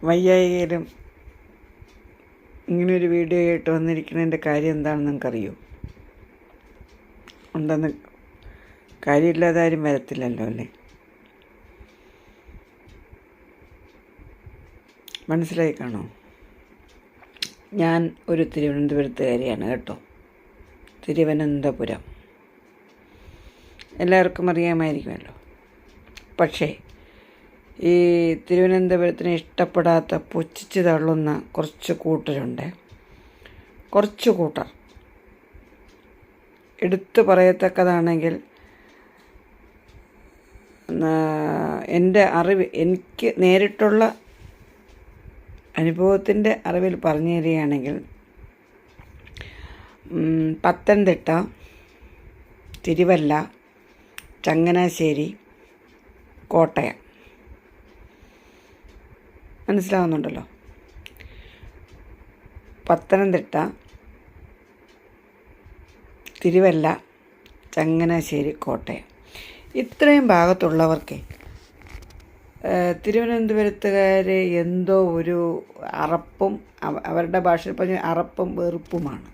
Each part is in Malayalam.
വയ്യായികയിലും ഇങ്ങനൊരു വീഡിയോ ആയിട്ട് വന്നിരിക്കുന്നതിൻ്റെ കാര്യം എന്താണെന്ന് നിങ്ങൾക്കറിയോ? ഉണ്ടെന്ന് കാര്യമില്ലാതെ ആരും വരത്തില്ലല്ലോ അല്ലേ? മനസ്സിലായി കാണോ? ഞാൻ ഒരു തിരുവനന്തപുരത്തുകാരിയാണ് കേട്ടോ. തിരുവനന്തപുരം എല്ലാവർക്കും അറിയാമായിരിക്കുമല്ലോ. പക്ഷേ ഈ തിരുവനന്തപുരത്തിനെ ഇഷ്ടപ്പെടാത്ത, പുച്ഛിച്ച് തള്ളുന്ന കുറച്ച് കൂട്ടരുണ്ട്. കുറച്ച് കൂട്ടർ എടുത്തു പറയത്തക്കതാണെങ്കിൽ എൻ്റെ അറിവ്, എനിക്ക് നേരിട്ടുള്ള അനുഭവത്തിൻ്റെ അറിവിൽ പറഞ്ഞു തരികയാണെങ്കിൽ പത്തനംതിട്ട, തിരുവല്ല, ചങ്ങനാശ്ശേരി, കോട്ടയം, മനസ്സിലാവുന്നുണ്ടല്ലോ? പത്തനംതിട്ട, തിരുവല്ല, ചങ്ങനാശ്ശേരി, കോട്ടയം, ഇത്രയും ഭാഗത്തുള്ളവർക്ക് തിരുവനന്തപുരത്തുകാർ എന്തോ ഒരു അറപ്പും, അവരുടെ ഭാഷയിൽ പറഞ്ഞ അറപ്പും വെറുപ്പുമാണ്.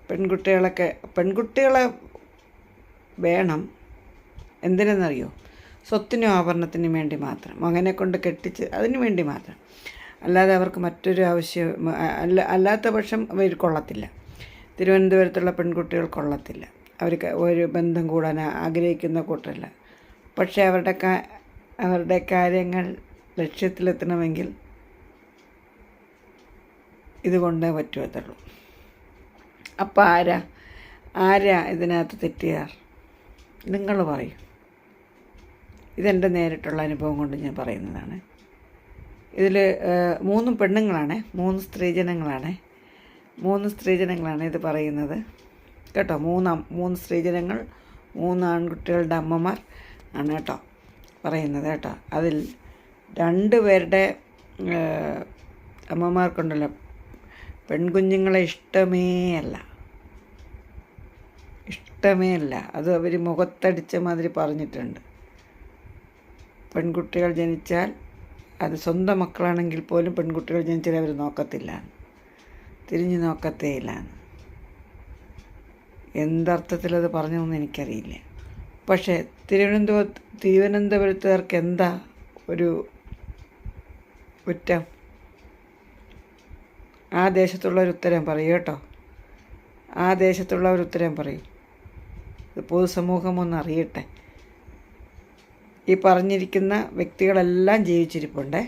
പെൺകുട്ടികളെ വേണം. എന്തിനെന്നറിയോ? സ്വത്തിനും ആഭരണത്തിനും വേണ്ടി മാത്രം, മകനെ കൊണ്ട് കെട്ടിച്ച് അതിനു വേണ്ടി മാത്രം. അല്ലാതെ അവർക്ക് മറ്റൊരു ആവശ്യം അല്ലാത്ത പക്ഷം അവർ കൊള്ളത്തില്ല. തിരുവനന്തപുരത്തുള്ള പെൺകുട്ടികൾ കൊള്ളത്തില്ല. അവർക്ക് ഒരു ബന്ധം കൂടാൻ ആഗ്രഹിക്കുന്ന കൂട്ടരല്ല. പക്ഷേ അവരുടെ കാര്യങ്ങൾ ലക്ഷ്യത്തിലെത്തണമെങ്കിൽ ഇതുകൊണ്ടേ പറ്റുമത്തുള്ളൂ. അപ്പം ആരാ ഇതിനകത്ത് തെറ്റുകാർ? നിങ്ങൾ പറയും. ഇതെൻ്റെ നേരിട്ടുള്ള അനുഭവം കൊണ്ട് ഞാൻ പറയുന്നതാണ്. ഇതിൽ 3 പെണ്ണുങ്ങളാണ്, 3 സ്ത്രീജനങ്ങളാണ് ഇത് പറയുന്നത് കേട്ടോ. 3 സ്ത്രീജനങ്ങൾ, 3 ആൺകുട്ടികളുടെ അമ്മമാർ ആണ് കേട്ടോ പറയുന്നത് കേട്ടോ. അതിൽ 2 പേരുടെ അമ്മമാർക്കുണ്ടല്ലോ പെൺകുഞ്ഞുങ്ങളെ ഇഷ്ടമേ അല്ല. അത് അവർ മുഖത്തടിച്ച മാതിരി പറഞ്ഞിട്ടുണ്ട്. പെൺകുട്ടികൾ ജനിച്ചാൽ, അത് സ്വന്തം മക്കളാണെങ്കിൽ പോലും പെൺകുട്ടികൾ ജനിച്ചാൽ അവർ നോക്കത്തില്ല, തിരിഞ്ഞു നോക്കത്തേയില്ല. എന്തർത്ഥത്തിലത് പറഞ്ഞതെന്ന് എനിക്കറിയില്ല. പക്ഷേ തിരുവനന്തപുരത്തുകാർക്ക് എന്താ ഒരു കുറ്റം? ആ ദേശത്തുള്ളവർ ഉത്തരം പറയൂ കേട്ടോ. ആ ദേശത്തുള്ളവർ ഉത്തരം പറയും. ഇത് പൊതുസമൂഹം ഒന്ന് അറിയട്ടെ. ഈ പറഞ്ഞിരിക്കുന്ന വ്യക്തികളെല്ലാം ജീവിച്ചിരിപ്പുണ്ടേ.